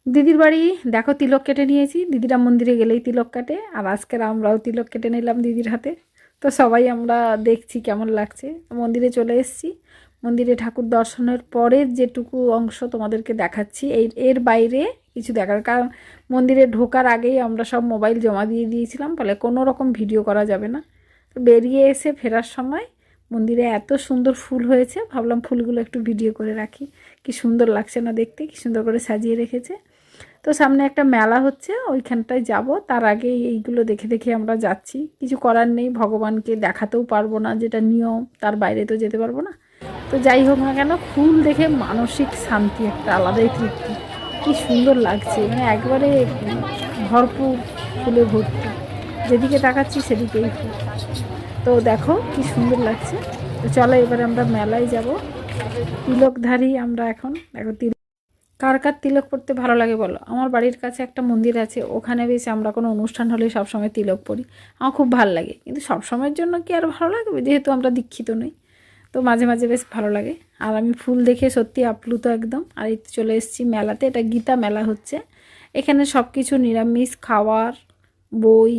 দিদির বাড়ি দেখো তিলক কেটে নিয়েছি, দিদিরা মন্দিরে গেলেই তিলক কাটে, আর আজকের আমরাও তিলক কেটে নিলাম দিদির হাতে। তো সবাই আমরা দেখছি কেমন লাগছে। মন্দিরে চলে এসেছি, মন্দিরে ঠাকুর দর্শনের পরের যেটুকু অংশ তোমাদেরকে দেখাচ্ছি, এর বাইরে কিছু দেখার কারণ মন্দিরে ঢোকার আগেই আমরা সব মোবাইল জমা দিয়ে দিয়েছিলাম, ফলে কোনো রকম ভিডিও করা যাবে না। তো বেরিয়ে এসে ফেরার সময় মন্দিরে এত সুন্দর ফুল হয়েছে, ভাবলাম ফুলগুলো একটু ভিডিও করে রাখি। কি সুন্দর লাগছে না দেখতে, কি সুন্দর করে সাজিয়ে রেখেছে। তো সামনে একটা মেলা হচ্ছে, ওইখানটায় যাব, তার আগে এইগুলো দেখে দেখে আমরা যাচ্ছি। কিছু করার নেই, ভগবানকে দেখাতেও পারবো না, যেটা নিয়ম, তার বাইরে তো যেতে পারবো না। তো যাই হোক না কেন, ফুল দেখে মানসিক শান্তি, একটা আলাদাই তৃপ্তি। কি সুন্দর লাগছে, মানে একবারে ভরপুর ফুলে ভর্তি, যেদিকে তাকাচ্ছি সেদিকেই ফুল। তো দেখো কি সুন্দর লাগছে। তো চলো এবারে আমরা মেলায় যাব। তিলকধারী আমরা এখন। দেখো কার কার তিলক পড়তে ভালো লাগে বলো। আমার বাড়ির কাছে একটা মন্দির আছে, ওখানে বেশ আমরা কোনো অনুষ্ঠান হলে সবসময় তিলক পড়ি। আমার খুব ভালো লাগে, কিন্তু সব সময়ের জন্য কি আর ভালো লাগবে, যেহেতু আমরা দীক্ষিত নই। তো মাঝে মাঝে বেশ ভালো লাগে। আর আমি ফুল দেখে সত্যি আপ্লুত একদম। আর এই চলে এসেছি মেলাতে, এটা গীতা মেলা হচ্ছে। এখানে সব কিছু নিরামিষ খাওয়ার, বই,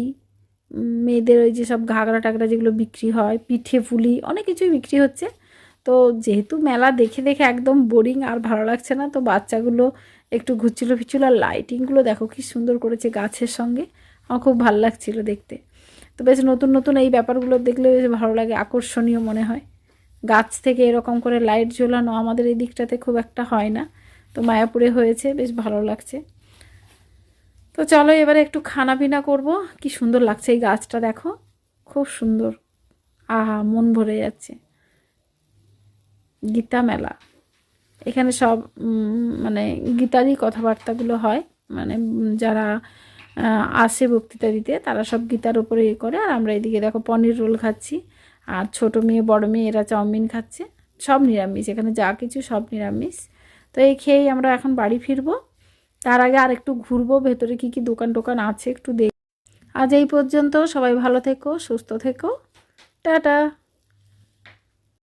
মেয়েদের ওই যেসব ঘাগরা টাগরা যেগুলো বিক্রি হয়, পিঠে পুলি, অনেক কিছুই বিক্রি হচ্ছে। তো যেহেতু মেলা দেখে দেখে একদম বোরিং, আর ভালো লাগছে না, তো বাচ্চাগুলো একটু ঘুরছিল ফিরছিল। আর লাইটিংগুলো দেখো কি সুন্দর করেছে গাছের সঙ্গে, আমার খুব ভালো লাগছিল দেখতে। তো বেশ নতুন নতুন এই ব্যাপারগুলো দেখলে বেশ ভালো লাগে, আকর্ষণীয় মনে হয়। গাছ থেকে এরকম করে লাইট ঝোলানো আমাদের এই দিকটাতে খুব একটা হয় না, তো মায়াপুরে হয়েছে, বেশ ভালো লাগছে। তো চলো এবারে একটু খানা পিনা করবো। কি সুন্দর লাগছে এই গাছটা, দেখো খুব সুন্দর। আহা, মন ভরে যাচ্ছে। গীতা মেলা, এখানে সব মানে গীতারই কথাবার্তাগুলো হয়। মানে যারা আসে বক্তৃতা দিতে, তারা সব গীতার উপরে করে। আর আমরা এদিকে দেখো পনির রোল খাচ্ছি, আর ছোটো মেয়ে বড় মেয়ে এরা চাউমিন খাচ্ছে। সব নিরামিষ, এখানে যা কিছু সব নিরামিষ। তো এই খেয়েই আমরা এখন বাড়ি ফিরবো। তার আগে আর একটু ঘুরবো, ভেতরে কি কি দোকান টোকান আছে একটু দেখ। আজ এই পর্যন্ত, সবাই ভালো থেকো, সুস্থ থেকো, টাটা।